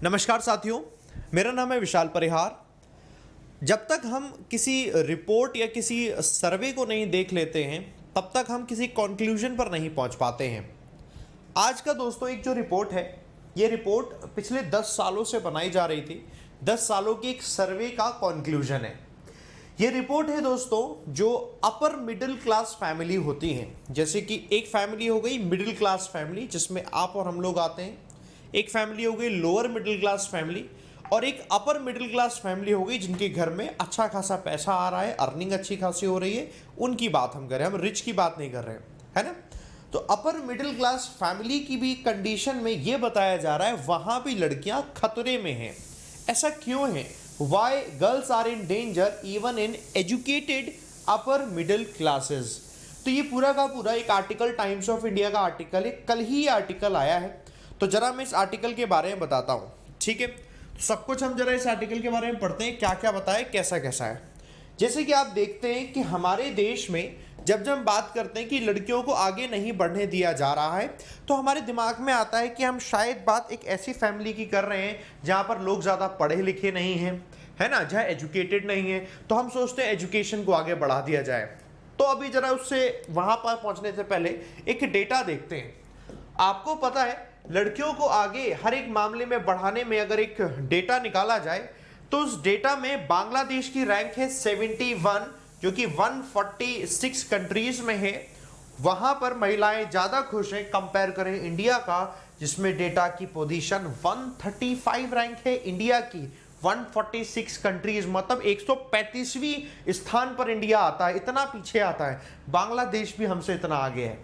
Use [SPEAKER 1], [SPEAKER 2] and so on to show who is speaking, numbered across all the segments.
[SPEAKER 1] नमस्कार साथियों, मेरा नाम है विशाल परिहार। जब तक हम किसी रिपोर्ट या किसी सर्वे को नहीं देख लेते हैं तब तक हम किसी कंक्लूजन पर नहीं पहुंच पाते हैं। आज का दोस्तों एक जो रिपोर्ट है, ये रिपोर्ट पिछले 10 सालों से बनाई जा रही थी। 10 सालों की एक सर्वे का कंक्लूजन है। ये रिपोर्ट है दोस्तों जो अपर मिडिल क्लास फैमिली होती हैं, जैसे कि एक फैमिली हो गई मिडिल क्लास फैमिली जिसमें आप और हम लोग आते हैं, एक फैमिली हो गई लोअर मिडिल क्लास फैमिली, और एक अपर मिडिल क्लास फैमिली हो गई जिनके घर में अच्छा खासा पैसा आ रहा है, अर्निंग अच्छी खासी हो रही है। उनकी बात हम कर रहे हैं, हम रिच की बात नहीं कर रहे हैं, है ना। तो अपर मिडिल क्लास फैमिली की भी कंडीशन में ये बताया जा रहा है वहां भी लड़कियां खतरे में हैं। ऐसा क्यों है? Why girls are in danger even in educated upper middle classes. तो ये पूरा का पूरा एक आर्टिकल टाइम्स ऑफ इंडिया का आर्टिकल है, कल ही आर्टिकल आया है। तो जरा मैं इस आर्टिकल के बारे में बताता हूँ, ठीक है। तो सब कुछ हम जरा इस आर्टिकल के बारे में पढ़ते हैं, क्या क्या बताए, कैसा कैसा है। जैसे कि आप देखते हैं कि हमारे देश में जब हम बात करते हैं कि लड़कियों को आगे नहीं बढ़ने दिया जा रहा है, तो हमारे दिमाग में आता है कि हम शायद बात एक ऐसी फैमिली की कर रहे हैं जहाँ पर लोग ज़्यादा पढ़े लिखे नहीं हैं, है ना, जहाँ एजुकेटेड नहीं है। तो हम सोचते हैं एजुकेशन को आगे बढ़ा दिया जाए। तो अभी जरा उससे वहाँ पर पहुँचने से पहले एक डेटा देखते हैं। आपको पता है लड़कियों को आगे हर एक मामले में बढ़ाने में अगर एक डेटा निकाला जाए तो उस डेटा में बांग्लादेश की रैंक है 71, जो कि 146 कंट्रीज में है। वहां पर महिलाएं ज्यादा खुश हैं कंपेयर करें इंडिया का, जिसमें डेटा की पोजीशन 135 रैंक है इंडिया की 146 कंट्रीज, मतलब 135वीं स्थान पर इंडिया आता है। इतना पीछे आता है, बांग्लादेश भी हमसे इतना आगे है।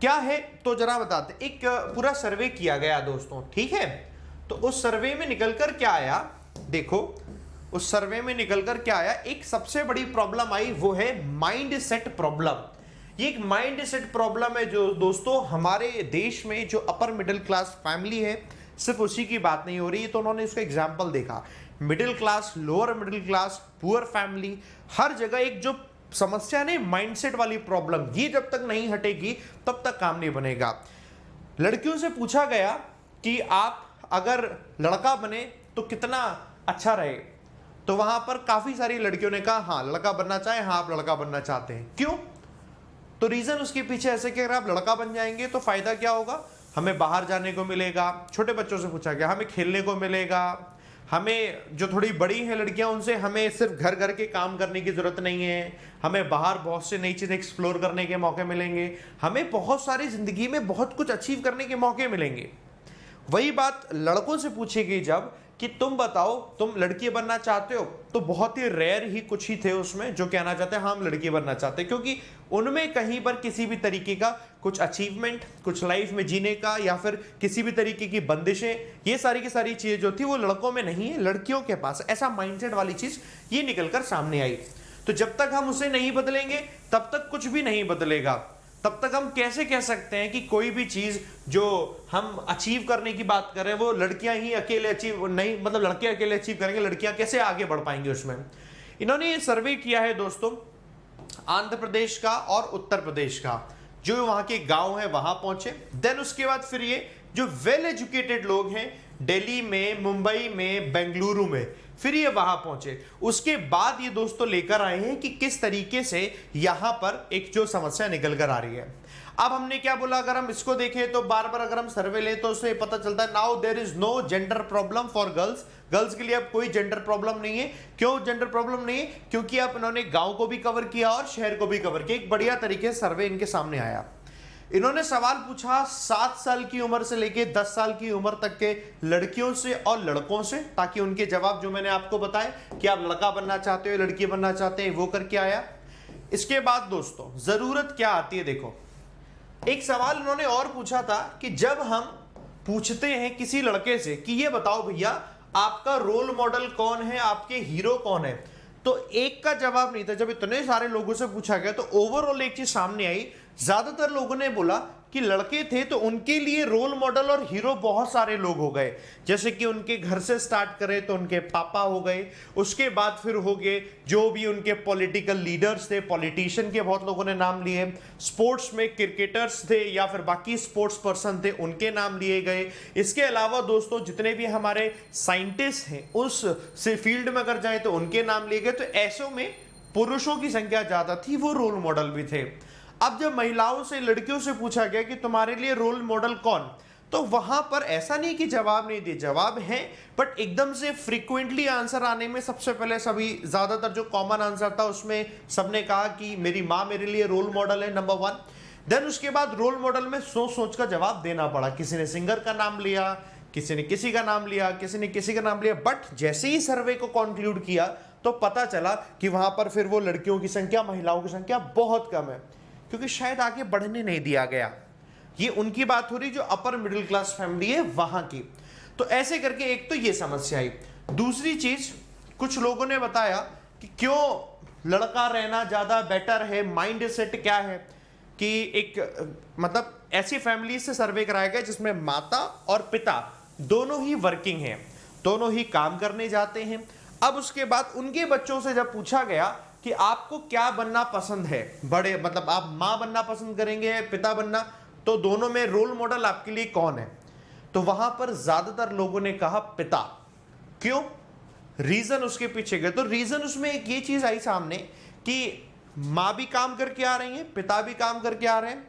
[SPEAKER 1] क्या है तो जरा बताते। एक पूरा सर्वे किया गया दोस्तों, ठीक है। तो उस सर्वे में निकलकर क्या आया, देखो उस सर्वे में निकलकर क्या आया। एक सबसे बड़ी प्रॉब्लम आई, वो है माइंड सेट प्रॉब्लम। ये एक माइंड सेट प्रॉब्लम है जो दोस्तों हमारे देश में जो अपर मिडिल क्लास फैमिली है, सिर्फ उसी की बात नहीं हो रही है। तो उन्होंने इसका एग्जाम्पल देखा, middle class, lower middle class, poor family, हर जगह एक जो समस्या नहीं, माइंडसेट वाली प्रॉब्लम, ये जब तक नहीं हटेगी तब तक काम नहीं बनेगा। लड़कियों से पूछा गया कि आप अगर लड़का बने तो कितना अच्छा रहे। तो वहां पर काफी सारी लड़कियों ने कहा हाँ लड़का बनना चाहे, हाँ आप लड़का बनना चाहते हैं। क्यों? तो रीजन उसके पीछे ऐसे कि अगर आप लड़का बन जाएंगे तो फायदा क्या होगा, हमें बाहर जाने को मिलेगा। छोटे बच्चों से पूछा गया, हमें खेलने को मिलेगा, हमें जो थोड़ी बड़ी हैं लड़कियां उनसे हमें सिर्फ घर घर के काम करने की जरूरत नहीं है, हमें बाहर बहुत से नई चीजें एक्सप्लोर करने के मौके मिलेंगे, हमें बहुत सारी जिंदगी में बहुत कुछ अचीव करने के मौके मिलेंगे। वही बात लड़कों से पूछी गई जब कि तुम बताओ तुम लड़की बनना चाहते हो, तो बहुत ही रेयर ही कुछ ही थे उसमें जो कहना चाहते हैं हाँ हम लड़की बनना चाहते हैं, क्योंकि उनमें कहीं पर किसी भी तरीके का कुछ अचीवमेंट, कुछ लाइफ में जीने का या फिर किसी भी तरीके की बंदिशें, ये सारी की सारी चीजें जो थी वो लड़कों में नहीं है, लड़कियों के पास ऐसा माइंडसेट वाली चीज ये निकलकर सामने आई। तो जब तक हम उसे नहीं बदलेंगे तब तक कुछ भी नहीं बदलेगा। तब तक हम कैसे कह सकते हैं कि कोई भी चीज जो हम अचीव करने की बात कर रहे हैं वो लड़कियां ही अकेले अचीव नहीं, मतलब लड़के अकेले अचीव करेंगे, लड़कियां कैसे आगे बढ़ पाएंगी उसमें। इन्होंने ये सर्वे किया है दोस्तों आंध्र प्रदेश का और उत्तर प्रदेश का, जो वहां के गांव है वहां पहुंचे। देन उसके बाद फिर ये जो वेल एजुकेटेड लोग हैं दिल्ली में, मुंबई में, बेंगलुरु में, फिर ये वहां पहुंचे। उसके बाद ये दोस्तों लेकर आए हैं कि किस तरीके से यहां पर एक जो समस्या निकल कर आ रही है। अब हमने क्या बोला, अगर हम इसको देखें तो बार बार अगर हम सर्वे लें तो उससे पता चलता है now there is no gender problem for girls. Girls के लिए अब कोई जेंडर प्रॉब्लम नहीं है। क्यों जेंडर प्रॉब्लम नहीं है? क्योंकि अब इन्होंने गांव को भी कवर किया और शहर को भी कवर किया। एक बढ़िया तरीके से सर्वे इनके सामने आया। इन्होंने सवाल पूछा 7 साल की उम्र से लेकर 10 साल की उम्र तक के लड़कियों से और लड़कों से, ताकि उनके जवाब जो मैंने आपको बताए कि आप लड़का बनना चाहते हो, लड़की बनना चाहते हैं, वो करके आया। इसके बाद दोस्तों जरूरत क्या आती है, देखो एक सवाल उन्होंने और पूछा था कि जब हम पूछते हैं किसी लड़के से कि ये बताओ भैया आपका रोल मॉडल कौन है, आपके हीरो कौन है, तो एक का जवाब नहीं था। जब इतने सारे लोगों से पूछा गया तो ओवरऑल एक चीज सामने आई, ज्यादातर लोगों ने बोला कि लड़के थे तो उनके लिए रोल मॉडल और हीरो बहुत सारे लोग हो गए। जैसे कि उनके घर से स्टार्ट करें तो उनके पापा हो गए, उसके बाद फिर हो गए जो भी उनके पॉलिटिकल लीडर्स थे, पॉलिटिशियन के बहुत लोगों ने नाम लिए, स्पोर्ट्स में क्रिकेटर्स थे या फिर बाकी स्पोर्ट्स पर्सन थे उनके नाम लिए गए। इसके अलावा दोस्तों जितने भी हमारे साइंटिस्ट हैं उस से फील्ड में अगर जाए तो उनके नाम लिए गए। तो ऐसों में पुरुषों की संख्या ज्यादा थी, वो रोल मॉडल भी थे। अब जब महिलाओं से, लड़कियों से पूछा गया कि तुम्हारे लिए रोल मॉडल कौन, तो वहां पर ऐसा नहीं कि जवाब नहीं दिए, जवाब है, बट एकदम से फ्रीक्वेंटली आंसर आने में सबसे पहले सभी ज्यादातर जो कॉमन आंसर था उसमें सबने कहा कि मेरी माँ मेरे लिए रोल मॉडल है, नंबर 1। देन उसके बाद रोल मॉडल में सोच सोच का जवाब देना पड़ा। किसी ने सिंगर का नाम लिया, किसी ने किसी का नाम लिया, किसी ने किसी का नाम लिया, बट जैसे ही सर्वे को कंक्लूड किया तो पता चला कि वहां पर फिर वो लड़कियों की संख्या, महिलाओं की संख्या बहुत कम है, क्योंकि शायद आगे बढ़ने नहीं दिया गया। ये उनकी बात हो रही जो अपर मिडिल क्लास फैमिली है वहां की। तो ऐसे करके एक तो ये समस्या आई। दूसरी चीज, कुछ लोगों ने बताया कि क्यों लड़का रहना ज्यादा बेटर है, माइंड सेट क्या है, कि एक मतलब ऐसी फैमिली से सर्वे कराया गया जिसमें माता और पिता दोनों ही वर्किंग हैं, दोनों ही काम करने जाते हैं। अब उसके बाद उनके बच्चों से जब पूछा गया कि आपको क्या बनना पसंद है, बड़े मतलब आप माँ बनना पसंद करेंगे, पिता बनना, तो दोनों में रोल मॉडल आपके लिए कौन है? तो वहां पर ज्यादातर लोगों ने कहा पिता। क्यों? रीजन उसके पीछे गए तो रीजन उसमें एक ये चीज आई सामने कि माँ भी काम करके आ रही है, पिता भी काम करके आ रहे हैं।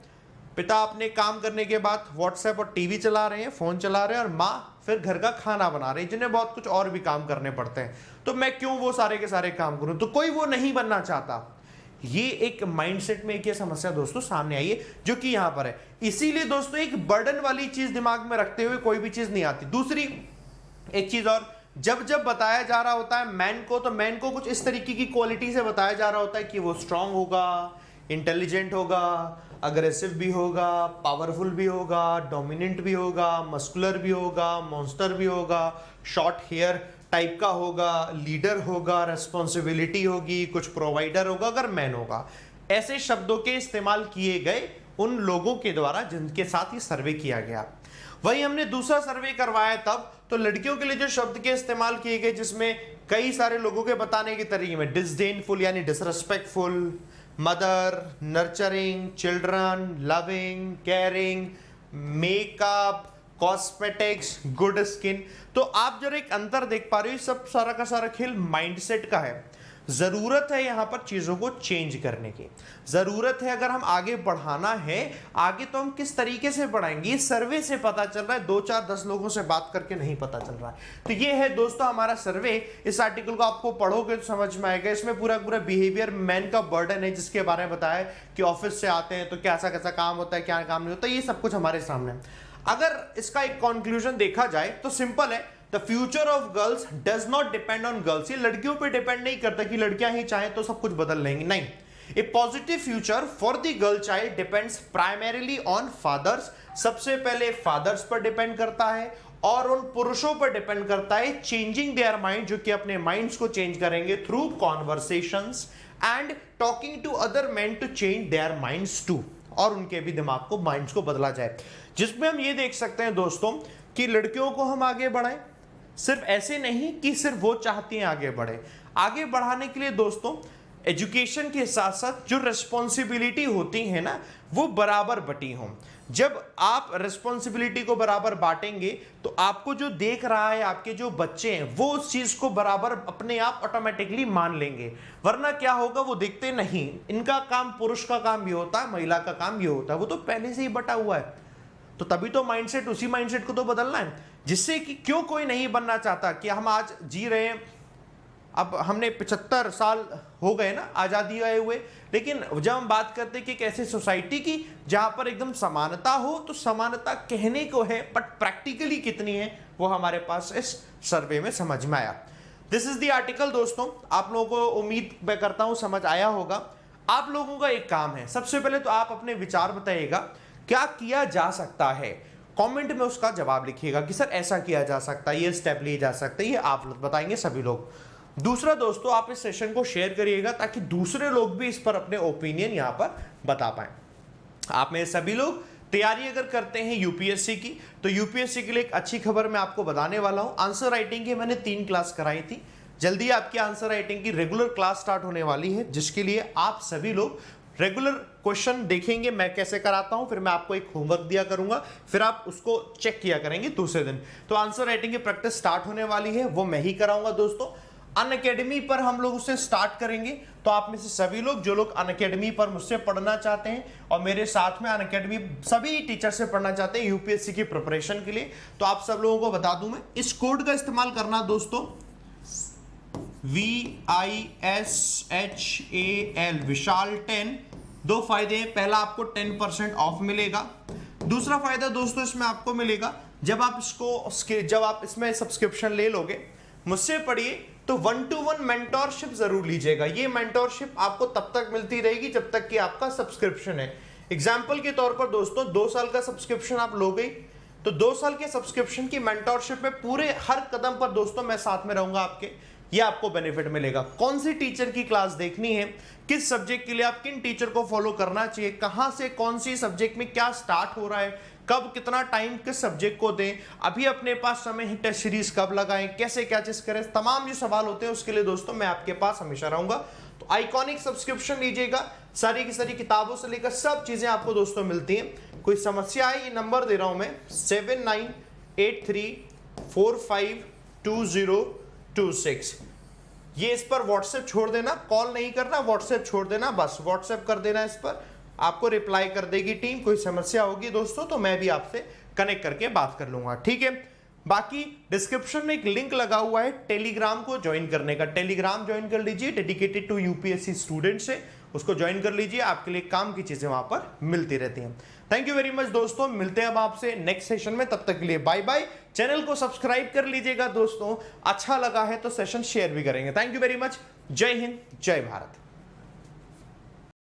[SPEAKER 1] पिता अपने काम करने के बाद व्हाट्सएप और टीवी चला रहे हैं, फोन चला रहे हैं, और माँ फिर घर का खाना बना रही है, जिन्हें बहुत कुछ और भी काम करने पड़ते हैं। तो मैं क्यों वो सारे के सारे काम करूं? तो कोई वो नहीं बनना चाहता। ये एक माइंडसेट में एक ये समस्या दोस्तों सामने आई है जो कि यहां पर है। इसीलिए दोस्तों एक बर्डन वाली चीज दिमाग में रखते हुए कोई भी चीज नहीं आती। दूसरी एक चीज और, जब जब बताया जा रहा होता है मैन को, तो मैन को कुछ इस तरीके की क्वालिटी से बताया जा रहा होता है कि वो स्ट्रांग होगा, इंटेलिजेंट होगा, अग्रेसिव भी होगा, पावरफुल भी होगा, डोमिनेंट भी होगा, मस्कुलर भी होगा, मॉन्स्टर भी होगा, शॉर्ट हेयर टाइप का होगा, लीडर होगा, रेस्पॉन्सिबिलिटी होगी, कुछ प्रोवाइडर होगा अगर मैन होगा। ऐसे शब्दों के इस्तेमाल किए गए उन लोगों के द्वारा जिनके साथ ये सर्वे किया गया। वही हमने दूसरा सर्वे करवाया तब, तो लड़कियों के लिए जो शब्द के इस्तेमाल किए गए जिसमें कई सारे लोगों के बताने के तरीके में डिसडेनफुल यानी disrespectful, mother, nurturing, children, loving, caring, makeup, cosmetics, good skin. तो आप जरा एक अंतर देख पा रहे हो, सब सारा का सारा खेल माइंडसेट का है। जरूरत है यहां पर चीजों को चेंज करने की, जरूरत है। अगर हम आगे बढ़ाना है, आगे तो हम किस तरीके से बढ़ाएंगे, ये सर्वे से पता चल रहा है, 2 4 10 लोगों से बात करके नहीं पता चल रहा है। तो ये है दोस्तों हमारा सर्वे। इस आर्टिकल को आपको पढ़ोगे तो समझ में आएगा। इसमें पूरा पूरा बिहेवियर मैन का बर्डन है, जिसके बारे में बताया कि ऑफिस से आते हैं तो कैसा कैसा काम होता है, क्या काम नहीं होता, ये सब कुछ हमारे सामने है। अगर इसका एक कंक्लूजन देखा जाए तो सिंपल है, the future of girls does not depend on girls. ये लड़कियों पे डिपेंड नहीं करता कि लड़कियां ही चाहें तो सब कुछ बदल लेंगी, नहीं। A positive future for the girl child depends primarily on fathers. सबसे पहले फादर्स पर डिपेंड करता है और उन पुरुषों पर डिपेंड करता है चेंजिंग देयर माइंड, जो कि अपने माइंड्स को चेंज करेंगे through conversations and talking to other men to change their minds too, और उनके भी दिमाग को, माइंड्स को बदला जाए। जिसमें हम ये देख सकते हैं दोस्तों कि लड़कियों को हम आगे बढ़ाएं, सिर्फ ऐसे नहीं कि सिर्फ वो चाहती हैं आगे बढ़े। आगे बढ़ाने के लिए दोस्तों एजुकेशन के साथ साथ जो रिस्पॉन्सिबिलिटी होती है ना, वो बराबर बटी हों। जब आप रिस्पॉन्सिबिलिटी को बराबर बांटेंगे तो आपको जो देख रहा है, आपके जो बच्चे हैं, वो उस चीज को बराबर अपने आप ऑटोमेटिकली मान लेंगे। वरना क्या होगा, वो देखते नहीं। इनका काम, पुरुष का काम ये होता है, महिला का काम ये होता है, वो तो पहले से ही बटा हुआ है। तो तभी तो माइंडसेट, उसी माइंडसेट को तो बदलना है। जिससे कि क्यों कोई नहीं बनना चाहता कि हम आज जी रहे हैं, अब हमने 75 साल हो गए ना आजादी आए हुए, लेकिन जब हम बात करते हैं कि एक ऐसी सोसाइटी की जहां पर एकदम समानता हो, तो समानता कहने को है बट प्रैक्टिकली कितनी है वो हमारे पास इस सर्वे में समझ में आया। दिस इज द आर्टिकल दोस्तों। आप लोगों को उम्मीद मैं करता हूं समझ आया होगा। आप लोगों का एक काम है, सबसे पहले तो आप अपने विचार बताइएगा क्या किया जा सकता है। कमेंट में उसका जवाब लिखिएगा कि सर ऐसा किया जा सकता है, ये स्टेप लिए जा सकते हैं, ये आप बताएंगे सभी लोग। दूसरा दोस्तों, आप इस सेशन को शेयर करिएगा ताकि दूसरे लोग भी इस पर अपने ओपिनियन यहां पर बता पाएं। आप में सभी लोग तैयारी अगर करते हैं यूपीएससी की, तो यूपीएससी के लिए एक अच्छी खबर मैं आपको बताने वाला हूं। आंसर राइटिंग की मैंने 3 क्लास कराई थी, जल्दी आपकी आंसर राइटिंग की रेगुलर क्लास स्टार्ट होने वाली है, जिसके लिए आप सभी लोग रेगुलर क्वेश्चन देखेंगे मैं कैसे कराता हूं, फिर मैं आपको एक होमवर्क दिया करूंगा, फिर आप उसको चेक किया करेंगे दूसरे दिन। तो आंसर राइटिंग की प्रैक्टिस स्टार्ट होने वाली है, वो मैं ही कराऊंगा दोस्तों। अनअकैडमी पर हम लोग उसे स्टार्ट करेंगे, तो आप में से सभी लोग जो लोग अनअकैडमी पर मुझसे पढ़ना चाहते हैं और मेरे साथ में अनअकैडमी सभी टीचर से पढ़ना चाहते हैं यूपीएससी की प्रिपरेशन के लिए, तो आप सब लोगों को बता दूं मैं, इस कोड का इस्तेमाल करना दोस्तों, VISHAL विशाल 10। 2 फायदे हैं, पहला आपको 10% ऑफ मिलेगा, दूसरा फायदा दोस्तों इसमें आपको मिलेगा जब आप इसमें सब्सक्रिप्शन ले लोगे, मुझसे पढ़िए, तो 1-to-1 मेंटोरशिप जरूर लीजिएगा। ये मेंटोरशिप आपको तब तक मिलती रहेगी जब तक कि आपका सब्सक्रिप्शन है। एग्जाम्पल के तौर पर दोस्तों 2 साल का सब्सक्रिप्शन आप लोगे, तो 2 साल के सब्सक्रिप्शन की मेंटोरशिप में पूरे हर कदम पर दोस्तों मैं साथ में रहूंगा आपके, ये आपको बेनिफिट मिलेगा। कौन सी टीचर की क्लास देखनी है, किस सब्जेक्ट के लिए आप किन टीचर को फॉलो करना चाहिए, कहां से कौन सी सब्जेक्ट में क्या स्टार्ट हो रहा है, कब कितना टाइम किस सब्जेक्ट को दें, अभी अपने पास समय है, टेस्ट सीरीज कब लगाएं, कैसे क्या चीज करें, तमाम जो सवाल होते हैं उसके लिए दोस्तों मैं आपके पास हमेशा रहूंगा। तो आइकॉनिक सब्सक्रिप्शन लीजिएगा, सारी की सारी किताबों से लेकर सब चीजें आपको दोस्तों मिलती हैं। कोई समस्या है, ये नंबर दे रहा हूं मैं 7983452026, ये इस पर व्हाट्सएप छोड़ देना, कॉल नहीं करना, व्हाट्सएप छोड़ देना, बस व्हाट्सएप कर देना, इस पर आपको रिप्लाई कर देगी टीम। कोई समस्या होगी दोस्तों तो मैं भी आपसे कनेक्ट करके बात कर लूंगा, ठीक है। बाकी डिस्क्रिप्शन में एक लिंक लगा हुआ है टेलीग्राम को ज्वाइन करने का, टेलीग्राम ज्वाइन कर लीजिए, डेडिकेटेड टू यूपीएससी स्टूडेंट्स है, उसको ज्वाइन कर लीजिए, आपके लिए काम की चीजें वहां पर मिलती रहती हैं। थैंक यू वेरी मच दोस्तों, मिलते हैं अब आपसे नेक्स्ट सेशन में, तब तक के लिए बाय बाय। चैनल को सब्सक्राइब कर लीजिएगा दोस्तों, अच्छा लगा है तो सेशन शेयर भी करेंगे। थैंक यू वेरी मच, जय हिंद, जय भारत।